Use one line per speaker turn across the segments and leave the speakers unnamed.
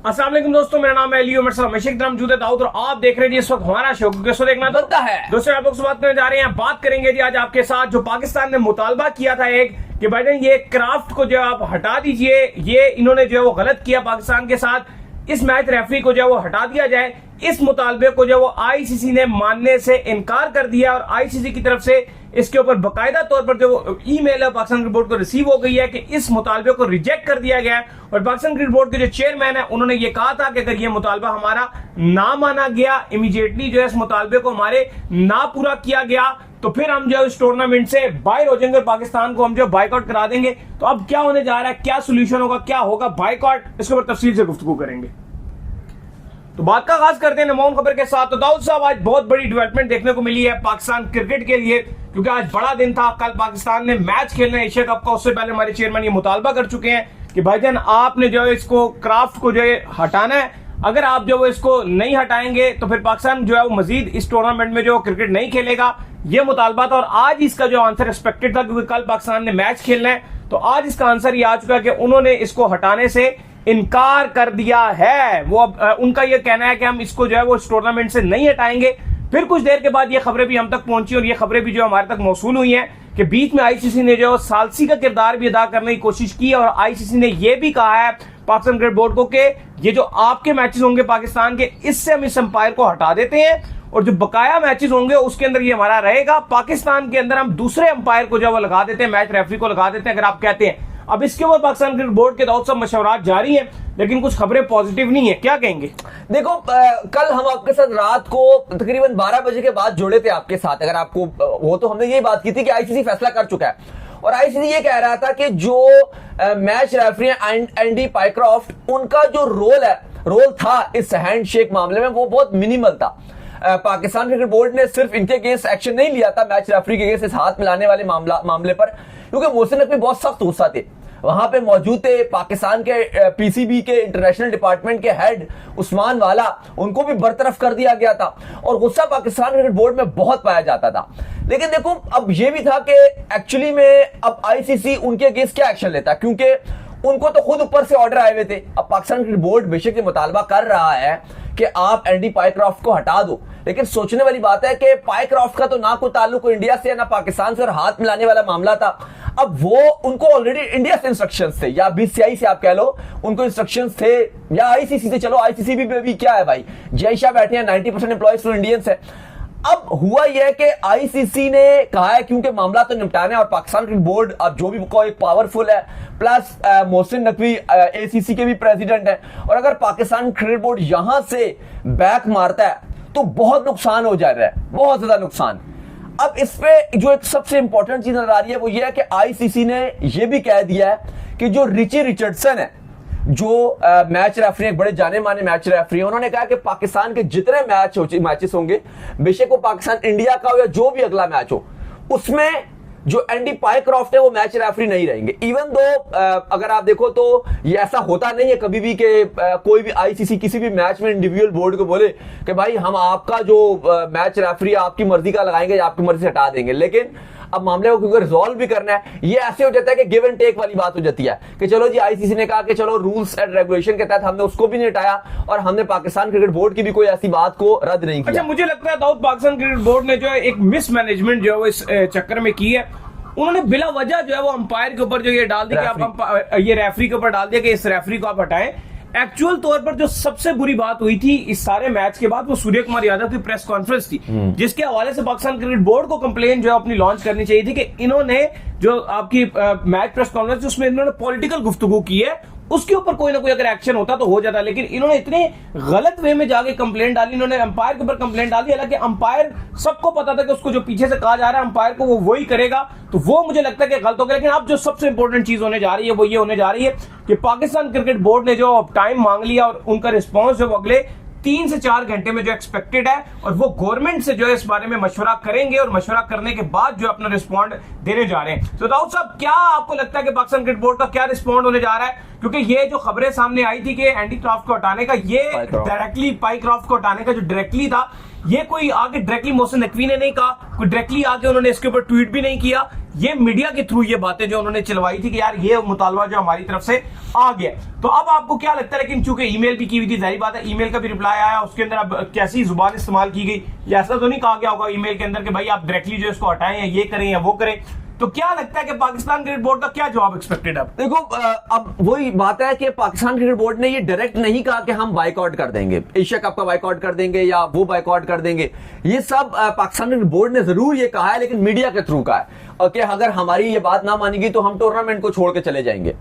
अस्सलाम वालेकुम दोस्तों, मेरा नाम है अली उमर साहब मशीक मौजूद दाऊद और आप देख रहे हैं जी इस वक्त हमारा शो क्योंकि देखना बनता है। दोस्तों आप लोग से बात करने जा रहे हैं, बात करेंगे जी आज आपके साथ जो पाकिस्तान ने मुतालबा किया था एक कि भाई ये क्राफ्ट को जो आप हटा दीजिए, ये इन्होंने जो है वो गलत किया पाकिस्तान के साथ, इस मैच रेफरी को जो है वो हटा दिया जाए। इस मुतालबे को जो वो आईसीसी ने मानने से इनकार कर दिया और आईसीसी की तरफ से इसके ऊपर बाकायदा तौर पर जो ईमेल है पाकिस्तान क्रिकेट बोर्ड को रिसीव हो गई है कि इस मुतालबे को रिजेक्ट कर दिया गया है। और पाकिस्तान क्रिकेट बोर्ड के जो चेयरमैन है उन्होंने ये कहा था कि अगर ये मुतालबा हमारा ना माना गया, इमीडिएटली जो है इस मुतालबे को हमारे ना पूरा किया गया तो फिर हम जो इस टूर्नामेंट से बाहर हो जाएंगे, पाकिस्तान को हम जो बाइकआउट करा देंगे। तो अब क्या होने जा रहा है, क्या सोल्यूशन होगा, क्या होगा बाइकआउट, इसके ऊपर तफसील से गुफ्तगू करेंगे। तो बात का आगाज करते हैं नमून खबर के साथ। तो दाऊद साहब, आज बहुत बड़ी डेवलपमेंट देखने को मिली है पाकिस्तान क्रिकेट के लिए क्योंकि आज बड़ा दिन था। कल पाकिस्तान ने मैच खेलना है एशिया कप का, उससे पहले हमारे चेयरमैन ये मुतालबा कर चुके हैं कि भाईजान आपने जो है इसको क्राफ्ट को जो है हटाना है। अगर आप जो इसको नहीं हटाएंगे तो फिर पाकिस्तान जो है वो मजीद इस टूर्नामेंट में जो क्रिकेट नहीं खेलेगा, ये मुतालबा था। और आज इसका जो आंसर एक्सपेक्टेड था क्योंकि कल पाकिस्तान ने मैच खेलना है, तो आज इसका आंसर ये आ चुका है कि उन्होंने इसको हटाने से इनकार कर दिया है। वो उनका ये कहना है कि हम इसको जो है वो इस टूर्नामेंट से नहीं हटाएंगे। फिर कुछ देर के बाद ये खबरें भी हम तक पहुंची और ये खबरें भी जो हमारे तक मौसूल हुई हैं कि बीच में आईसीसी ने जो सालसी का किरदार भी अदा करने की कोशिश की और आईसीसी ने यह भी कहा है पाकिस्तान क्रिकेट बोर्ड को कि ये जो आपके मैचेस होंगे पाकिस्तान के, इससे हम इस अंपायर को हटा देते हैं और जो बकाया मैचेस होंगे उसके अंदर ये हमारा रहेगा। पाकिस्तान के अंदर हम दूसरे अंपायर को जो वो लगा देते हैं, मैच रेफरी को लगा देते हैं अगर आप कहते हैं। अब इसके ऊपर पाकिस्तान क्रिकेट बोर्ड के दाऊद साहब मशवरात जारी है लेकिन कुछ खबरें पॉजिटिव नहीं है, क्या कहेंगे?
देखो कल हम आपके साथ रात को तकरीबन 12 बजे के बाद जुड़े थे आपके साथ। अगर आपको वो तो हमने यही बात की थी कि आईसीसी फैसला कर चुका है और आईसीसी ये कह रहा था कि जो मैच रेफरी एंडी पाइक्रॉफ्ट, उनका जो रोल था इस हैंडशेक मामले में वो बहुत मिनिमल था। पाकिस्तान क्रिकेट बोर्ड ने सिर्फ इनके अगेंस्ट एक्शन नहीं लिया था मैच रेफरी के अगेंस्ट इस हाथ मिलाने वाले मामले पर, क्योंकि मोहसिन नकवी बहुत सख्त गुस्सा थे। वहां पे मौजूद थे पाकिस्तान के पीसीबी के इंटरनेशनल डिपार्टमेंट के हेड उस्मान वाला, उनको भी बरतरफ कर दिया गया था और गुस्सा पाकिस्तान क्रिकेट बोर्ड में बहुत पाया जाता था। लेकिन देखो अब यह भी था कि एक्चुअली में अब आईसीसी उनके अगेंस्ट क्या एक्शन लेता, क्योंकि उनको तो खुद ऊपर से ऑर्डर आए हुए थे। अब पाकिस्तान क्रिकेट बोर्ड बेशक मुतालबा कर रहा है कि आप एंडी पाइक्रॉफ्ट को हटा दो, लेकिन सोचने वाली बात है कि पाइक्रॉफ्ट का तो ना कोई ताल्लुक इंडिया से ना पाकिस्तान से और हाथ मिलाने वाला मामला था। अब वो उनको ऑलरेडी इंडिया से इंस्ट्रक्शंस थे या बीसीसीआई से आप कह लो, उनको इंस्ट्रक्शंस थे या आईसीसी से। चलो आईसीसी भी क्या है भाई, जय शाह बैठे हैं, 90% एम्प्लॉइज तो इंडियंस है। अब हुआ यह कि आईसीसी ने कहा है क्योंकि मामला तो निपटाना है और पाकिस्तान क्रिकेट बोर्ड अब जो भी एक पावरफुल है, प्लस मोहसिन नकवी एसीसी के भी प्रेसिडेंट है, और अगर पाकिस्तान क्रिकेट बोर्ड यहां से बैक मारता है तो बहुत नुकसान हो जा रहा है, बहुत ज्यादा नुकसान। अब इस पे जो एक सबसे इंपॉर्टेंट चीज नजर आ रही है वो ये है कि आईसीसी ने यह भी कह दिया है कि जो रिची रिचर्डसन है, जो मैच रेफरी, एक बड़े जाने माने मैच रेफरी, उन्होंने कहा कि पाकिस्तान के जितने मैचेस होंगे, बेशक वो पाकिस्तान इंडिया का हो या जो भी अगला मैच हो, उसमें जो एंडी पाइक्रॉफ्ट है वो मैच रेफरी नहीं रहेंगे। इवन दो अगर आप देखो तो ये ऐसा होता नहीं है कभी भी कि कोई भी आईसीसी किसी भी मैच में इंडिविजुअल बोर्ड को बोले कि भाई हम आपका जो मैच रेफरी आपकी मर्जी का लगाएंगे या आपकी मर्जी से हटा देंगे। लेकिन अब मामले को क्योंकि रिजॉल्व भी करना है, ये ऐसे हो जाता है कि गिव एंड टेक वाली बात हो जाती है कि चलो जी आईसीसी ने कहा कि चलो रूल्स एंड रेगुलेशन के तहत हमने उसको भी नहीं हटाया और हमने पाकिस्तान क्रिकेट बोर्ड की भी कोई ऐसी बात को रद्द नहीं किया।
अच्छा, मुझे लगता है दाऊद पाकिस्तान क्रिकेट बोर्ड ने जो है एक मिसमैनेजमेंट जो है वो इस चक्कर में की है। उन्होंने बिला वजह जो है वो अंपायर के ऊपर जो ये डाल दिया कि आप ये रेफरी के ऊपर डाल दिया कि इस रेफरी को आप हटाएं। एक्चुअल तौर पर जो सबसे बुरी बात हुई थी इस सारे मैच के बाद वो सूर्य कुमार यादव की प्रेस कॉन्फ्रेंस थी, जिसके हवाले से पाकिस्तान क्रिकेट बोर्ड को कंप्लेन जो है अपनी लॉन्च करनी चाहिए थी कि इन्होंने जो आपकी मैच प्रेस कॉन्फ्रेंस उसमें इन्होंने पॉलिटिकल गुफ्तगू की है, उसके ऊपर कोई ना कोई अगर एक्शन होता तो हो जाता। लेकिन इन्होंने इतने गलत वे में जाके कंप्लेंट डाली, इन्होंने अंपायर के ऊपर कंप्लेंट डाली, हालांकि अंपायर सबको पता था कि उसको जो पीछे से कहा जा रहा है अंपायर को वो वही करेगा, तो वो मुझे लगता है कि गलत हो गया। लेकिन अब जो सबसे इंपॉर्टेंट चीज होने जा रही है वो ये होने जा रही है कि पाकिस्तान क्रिकेट बोर्ड ने जो टाइम मांग लिया और उनका रिस्पॉन्स जो अगले 3 से 4 घंटे में जो एक्सपेक्टेड है, और वो गवर्नमेंट से जो है इस बारे में मशवरा करेंगे और मशवरा करने के बाद जो अपना रिस्पॉन्ड देने जा रहे हैं। तो दाऊद साहब, क्या आपको लगता है कि पाकिस्तान क्रिकेट बोर्ड का क्या रिस्पॉन्ड होने जा रहा है? क्योंकि ये जो खबरें सामने आई थी कि एंडी क्रॉफ्ट को हटाने का, ये डायरेक्टली पाई क्रॉफ्ट को हटाने का जो डायरेक्टली था, ये कोई आगे डायरेक्टली मोहसिन नकवी ने नहीं कहा, कोई डायरेक्टली आगे उन्होंने इसके ऊपर ट्वीट भी नहीं किया। ये मीडिया के थ्रू ये बातें जो उन्होंने चलवाई थी कि यार ये मुतालबा जो हमारी तरफ से आ गया। तो अब आपको क्या लगता है, लेकिन चूंकि ईमेल भी की हुई थी, जाहिर बात है ईमेल का भी रिप्लाई आया, उसके अंदर अब कैसी जुबान इस्तेमाल की गई, ये ऐसा तो नहीं कहा गया होगा ईमेल के अंदर कि भाई आप डायरेक्टली जो इसको हटाएं या ये करें या वो करें। तो क्या लगता है कि पाकिस्तान क्रिकेट बोर्ड का क्या जवाब एक्सपेक्टेड है?
देखो अब वही बात है कि पाकिस्तान क्रिकेट बोर्ड ने ये डायरेक्ट नहीं कहा कि हम बाइकआउट कर देंगे, एशिया कप का बाइकआउट कर देंगे या वो बाइकआउट कर देंगे। ये सब पाकिस्तान क्रिकेट बोर्ड ने जरूर ये कहा है, लेकिन मीडिया के थ्रू कहा है और कि अगर हमारी ये बात ना मानेगी तो हम टूर्नामेंट को छोड़ के चले जाएंगे।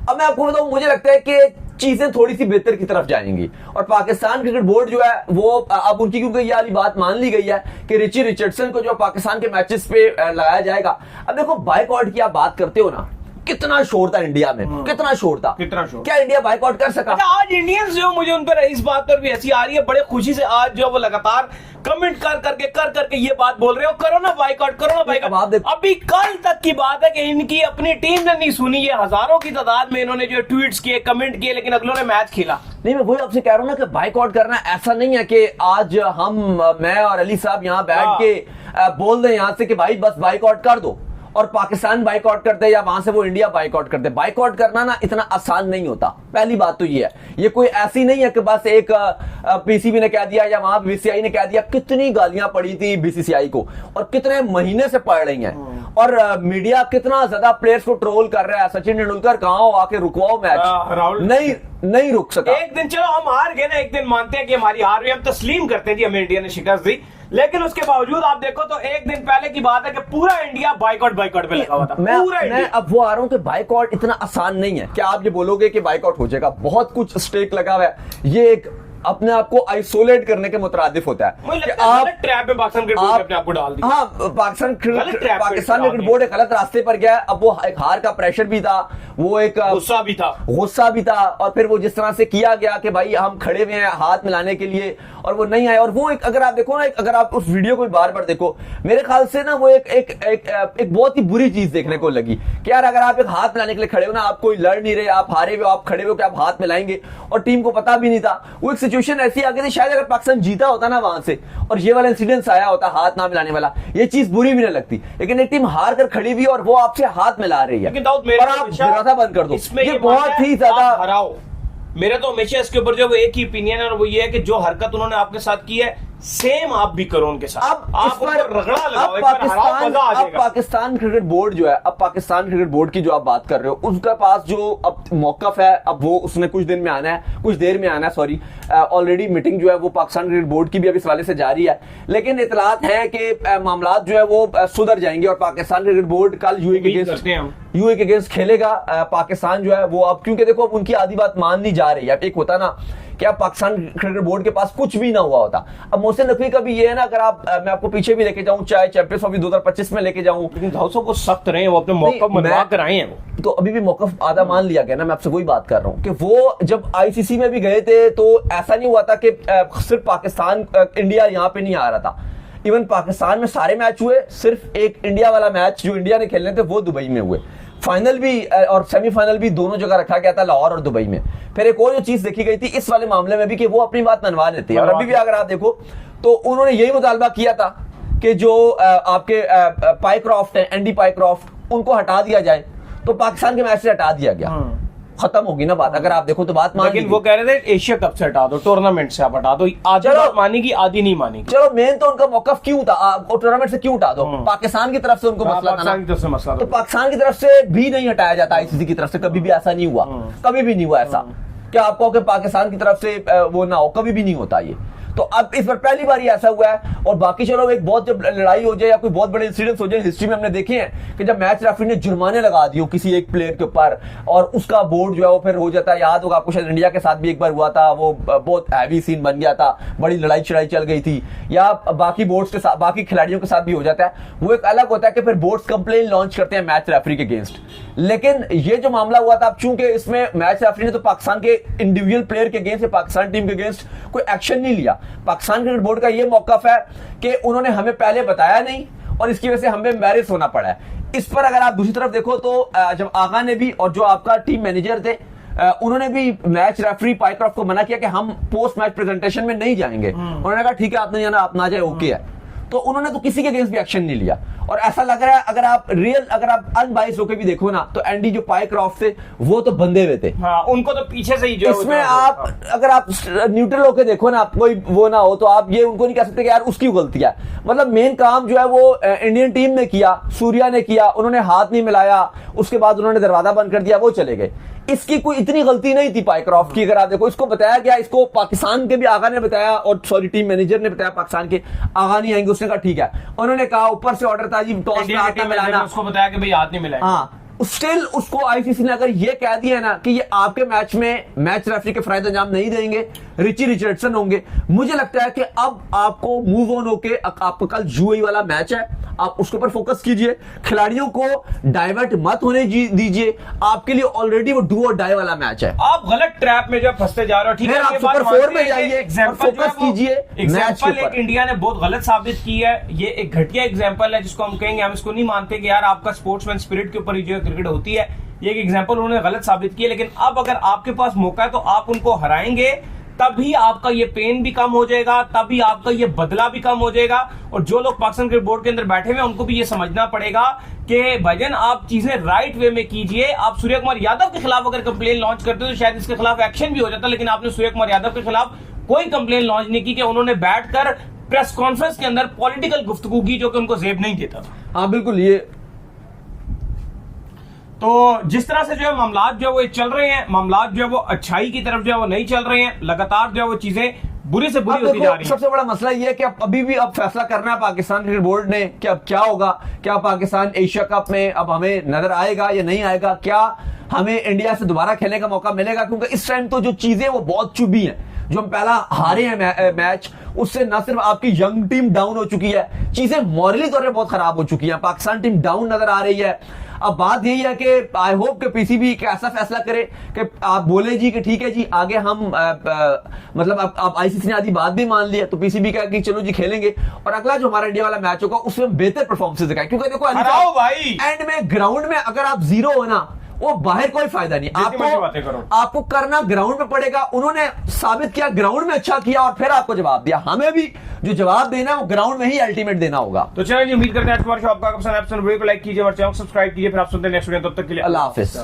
अब मैं आपको बताऊं, मुझे लगता है कि चीजें थोड़ी सी बेहतर की तरफ जाएंगी और पाकिस्तान क्रिकेट बोर्ड जो है वो अब उनकी, क्योंकि ये वाली बात मान ली गई है कि रिची रिचर्डसन को जो पाकिस्तान के मैचेस पे लगाया जाएगा। अब देखो बाइकआउट की आप बात करते हो ना, कितना शोर था इंडिया में, कितना शोर था,
कितना शोर,
क्या इंडिया बाइकआउट कर सका?
आज इंडियंस जो, मुझे उन पर इस बात पर भी हंसी आ रही है, बड़े खुशी से आज जो वो लगातार कमेंट कर करके ये बात बोल रहे हो, करो ना बाइकआउट, करो ना बाइकआउट। अभी कल तक की बात है कि इनकी अपनी टीम ने नहीं सुनी, ये हजारों की तादाद में इन्होंने जो ट्वीट्स किए, कमेंट किए, लेकिन अगलों ने मैच खेला
नहीं। मैं वही आपसे कह रहा हूं ना कि बाइकआउट करना ऐसा नहीं है कि आज मैं और अली साहब यहाँ बैठ के बोल दें यहां से कि भाई बस बाइकआउट कर दो और पाकिस्तान बाइकआउट कर दे या वहां से वो इंडिया बाइकआउट कर दे। बाइकआउट करना ना इतना आसान नहीं होता, पहली बात तो ये है। ये कोई ऐसी नहीं है कि बस एक पीसीबी ने कह दिया या वहां बीसीसीआई ने कह दिया। कितनी गालियां पड़ी थी बीसीसीआई को और कितने महीने से पड़ रही हैं, और मीडिया कितना ज्यादा प्लेयर्स को ट्रोल कर रहा है। सचिन तेंदुलकर कहां आके रुकवाओ मैच, नहीं रुक सका।
एक दिन चलो हम हार गए ना, एक दिन मानते हैं कि हमारी हार हुई, हम तस्लीम करते हैं जी हमें इंडिया ने शिकस्त दी, लेकिन उसके बावजूद आप देखो तो एक दिन पहले की बात है कि पूरा इंडिया बाइकआउट पे लगा हुआ था।
मैं अब वो आ रहा हूं कि बाइकआउट इतना आसान नहीं है। क्या आप ये बोलोगे कि बाइकआउट हो जाएगा? बहुत कुछ स्टेक लगा हुआ है। ये एक अपने आप को आइसोलेट करने के मुतरादिफ होता है कि आप
ट्रैप में पाकिस्तान क्रिकेट बोर्ड ने अपने आप को डाल दिया।
हाँ, पाकिस्तान क्रिकेट बोर्ड एक गलत रास्ते पर गया। अब वो एक हार का प्रेशर भी था, वो एक
गुस्सा भी था,
और फिर वो जिस तरह से किया गया कि भाई हम खड़े हुए हैं हाथ मिलाने के लिए और वो नहीं आए। और वो एक, अगर आप देखो ना, अगर आप उस वीडियो को बार बार देखो, मेरे ख्याल से ना वो एक बहुत ही बुरी चीज देखने को लगी कि यार अगर आप एक हाथ मिलाने के लिए खड़े हो ना, आप कोई लड़ नहीं रहे, आप हारे हुए, आप खड़े हो कि आप हाथ मिलाएंगे, और टीम को पता भी नहीं था। वो एक सिचुएशन ऐसी आ गई थी, शायद अगर पाकिस्तान जीता होता ना वहां से और ये वाला इंसिडेंस आया होता हाथ ना मिलाने वाला, ये चीज बुरी भी नहीं लगती। लेकिन एक टीम हार कर खड़ी हुई और वो आपसे हाथ मिला रही है और आप गिराता बंद कर दो, ये बहुत ही ज्यादा
हराओ। मेरा तो हमेशा इसके ऊपर जो एक ही ओपिनियन है और वो ये है कि जो हरकत उन्होंने आपके साथ की है सेम आप भी करो उनके साथ।
अब पाकिस्तान क्रिकेट बोर्ड जो है, अब पाकिस्तान क्रिकेट बोर्ड की जो आप बात कर रहे हो, उसका पास जो अब मौकफ है, अब वो उसने कुछ देर में आना है, सॉरी, ऑलरेडी मीटिंग जो है वो पाकिस्तान क्रिकेट बोर्ड की भी अब इस वाले से जारी है। लेकिन इतलात है कि मामला जो है वो सुधर जाएंगे और पाकिस्तान क्रिकेट बोर्ड कल यूए के अगेंस्ट खेलेगा। पाकिस्तान जो है वो अब, क्योंकि देखो अब उनकी आधी बात माननी जा रही है। एक होता ना क्या पाकिस्तान क्रिकेट बोर्ड के पास कुछ भी ना हुआ होता। अब मोहसिन नकवी का भी ये है ना, अगर आप मैं आपको पीछे भी लेके जाऊं, चाहे चैंपियंस ट्रॉफी 2025 में लेके जाऊं,
लेकिन धावसों को सख्त रहे, वो अपने मौकफ मनवा कर आए हैं।
तो अभी भी मौकफ आधा मान लिया गया ना। मैं आपसे वही बात कर रहा हूं कि वो जब आईसीसी में भी गए थे तो ऐसा नहीं हुआ था कि सिर्फ पाकिस्तान इंडिया यहाँ पे नहीं आ रहा था। इवन पाकिस्तान में सारे मैच हुए, सिर्फ एक इंडिया वाला मैच जो इंडिया ने खेलने थे वो दुबई में हुए। फाइनल भी और सेमीफाइनल भी दोनों जगह रखा गया था, लाहौर और दुबई में। फिर एक और जो चीज देखी गई थी इस वाले मामले में भी कि वो अपनी बात मनवा लेती है। और अभी भी अगर आप देखो तो उन्होंने यही मुतालबा किया था कि जो आपके पाइक्रॉफ्ट है, एंडी पाइक्रॉफ्ट, उनको हटा दिया जाए। तो पाकिस्तान के मैच से हटा दिया गया, खत्म होगी ना बात। अगर आप देखो तो बात मान,
लेकिन वो कह रहे थे एशिया कप से हटा दो, टूर्नामेंट से आप हटा दो। आधी बात मानेगी, आधी नहीं मानेगी।
चलो मेन तो उनका मौकफ क्यों था, टूर्नामेंट से क्यों हटा दो? पाकिस्तान की तरफ से उनको मसला था ना, तो पाकिस्तान की तरफ से भी नहीं हटाया जाता आईसीसी की तरफ से। कभी भी ऐसा नहीं हुआ, कभी भी नहीं हुआ ऐसा। क्या आप कहो कि पाकिस्तान की तरफ से वो ना हो? कभी भी नहीं होता ये। तो अब इस बार पहली बार ऐसा हुआ है। और बाकी चलो एक बहुत जब लड़ाई हो जाए या कोई बहुत बड़े इंसिडेंट्स हो जाए, हिस्ट्री में हमने देखे हैं कि जब मैच रेफरी ने जुर्माने लगा दिए किसी एक प्लेयर के ऊपर और उसका बोर्ड जो है वो फिर हो जाता है। याद होगा आपको, शायद इंडिया के साथ भी एक बार हुआ था, वो बहुत हैवी सीन बन गया था, बड़ी लड़ाई चढ़ाई चल गई थी। या बाकी बोर्ड्स के साथ, बाकी खिलाड़ियों के साथ भी हो जाता है। वो एक अलग होता है कि फिर बोर्ड्स कंप्लेन लॉन्च करते हैं मैच रेफरी के अगेंस्ट। लेकिन ये जो मामला हुआ था, अब चूंकि इसमें मैच रेफरी ने तो पाकिस्तान के इंडिविजुअल प्लेयर के अगेंस्ट, पाकिस्तान टीम के अगेंस्ट कोई एक्शन नहीं लिया। पाकिस्तान क्रिकेट बोर्ड का ये मौकफ है कि उन्होंने हमें पहले बताया नहीं और इसकी वजह से हमें एम्बैरेस होना पड़ा है। इस पर अगर आप दूसरी तरफ देखो तो जब आगा ने भी और जो आपका टीम मैनेजर थे उन्होंने भी मैच रेफरी पाइक्रॉफ्ट को मना किया कि हम पोस्ट मैच प्रेजेंटेशन में नहीं जाएंगे। उन्होंने कहा ठीक है आप नहीं जाना, आप ना जाए, ओके है। तो उन्होंने तो किसी के अगेंस्ट भी एक्शन नहीं लिया। और ऐसा लग रहा है अगर आप अनबाइस होकर भी देखो ना, तो एंडी जो पाइक्रॉफ्ट थे वो तो बंधे हुए थे।
हाँ, उनको तो पीछे से ही जो
इसमें आप अगर आप न्यूट्रल होकर देखो ना, कोई वो ना हो, तो आप ये उनको नहीं कह सकते कि यार उसकी गलती है। मतलब मेन काम जो है वो इंडियन टीम ने किया, सूर्या ने किया, उन्होंने हाथ नहीं मिलाया, उसके बाद उन्होंने दरवाजा बंद कर दिया, वो चले गए। इसकी कोई इतनी गलती नहीं थी पाइक्रॉफ्ट की। अगर आप देखो, इसको बताया गया, इसको पाकिस्तान के भी आगा ने बताया, और सॉरी टीम मैनेजर ने बताया पाकिस्तान के, आगा नहीं आएंगे, उसने कहा ठीक है। उन्होंने कहा ऊपर से ऑर्डर था जी, टॉस में हाथ ना मिलाना,
उसको बताया कि भाई हाथ नहीं मिलाएंगे।
हाँ, स्टिल उसको आईसीसी ने अगर ये कह दिया ना कि ये आपके मैच में मैच रेफरी के फराइज अंजाम नहीं देंगे, रिची रिचर्डसन होंगे, मुझे लगता है कि अब आपको मूव ऑन होके, आपका कल यूएई वाला मैच है, आप उसके ऊपर फोकस कीजिए, खिलाड़ियों को डाइवर्ट मत होने दीजिए। आपके लिए ऑलरेडी वो डू और डाई वाला मैच है।
आप गलत ट्रैप में जब फंसते जा रहे हो, ठीक है,
आप सुपर 4 में जाइए और फोकस कीजिए मैच के ऊपर।
इंडिया ने बहुत गलत साबित की है, ये एक घटिया एग्जांपल है जिसको हम कहेंगे, हम इसको नहीं मानते कि यार आपका स्पोर्ट्समैन स्पिरिट के ऊपर ही जो क्रिकेट होती है, ये एक एग्जांपल उन्होंने गलत साबित किया। लेकिन अब अगर आपके पास मौका है तो आप उनको हराएंगे, तभी आपका ये पेन भी कम हो जाएगा, तभी आपका ये बदला भी कम हो जाएगा। और जो लोग पाकिस्तान क्रिकेट बोर्ड के अंदर बैठे हुए हैं उनको भी ये समझना पड़ेगा कि भाईजान आप चीजें राइट वे में कीजिए। आप सूर्य कुमार यादव के खिलाफ अगर कंप्लेन लॉन्च करते तो शायद इसके खिलाफ एक्शन भी हो जाता, लेकिन आपने सूर्य कुमार यादव के खिलाफ कोई कंप्लेन लॉन्च नहीं की कि उन्होंने बैठकर प्रेस कॉन्फ्रेंस के अंदर पॉलिटिकल गुफ्तगू की, जो कि उनको जेब नहीं देता था।
हाँ बिल्कुल, ये
तो जिस तरह से जो है मामलात जो है वो चल रहे हैं, मामलात जो है वो अच्छाई की तरफ जो है वो नहीं चल रहे हैं, लगातार जो है वो चीजें बुरी से बुरी होती जा रही हैं।
सबसे बड़ा मसला ये है कि अभी भी अब फैसला करना है पाकिस्तान क्रिकेट बोर्ड ने कि अब क्या होगा। क्या पाकिस्तान एशिया कप में अब हमें नजर आएगा या नहीं आएगा? क्या हमें इंडिया से दोबारा खेलने का मौका मिलेगा? क्योंकि इस टाइम तो जो चीजें वो बहुत चुभी हैं। जो हम पहला हारे हैं मैच, उससे न सिर्फ आपकी यंग टीम डाउन हो चुकी है, चीजें मॉरली तौर पर बहुत खराब हो चुकी हैं। पाकिस्तान टीम डाउन नजर आ रही है। अब बात यही है कि आई होप कि पीसीबी एक ऐसा फैसला करे कि आप बोले जी कि ठीक है जी आगे हम मतलब आप आईसीसी ने आधी बात भी मान लिया, तो पीसीबी कहा कि चलो जी खेलेंगे, और अगला जो हमारा इंडिया वाला मैच होगा उसमें बेहतर परफॉर्मेंस दिखाए। क्योंकि देखो
भाई
एंड में ग्राउंड में अगर आप जीरो हो ना, वो बाहर कोई फायदा नहीं। आपको करना ग्राउंड में पड़ेगा। उन्होंने साबित किया, ग्राउंड में अच्छा किया, और फिर आपको जवाब दिया। हमें भी जो जवाब देना है वो ग्राउंड में ही अल्टीमेट देना होगा।
तो चलिए जी, उम्मीद करते हैं आज हमारे शो आपका पसंद है। वीडियो को लाइक कीजिए और चैनल सब्सक्राइब कीजिए। फिर आप सुनते हैं नेक्स्ट वीडियो, तब तक के लिए
अल्लाह हाफिज।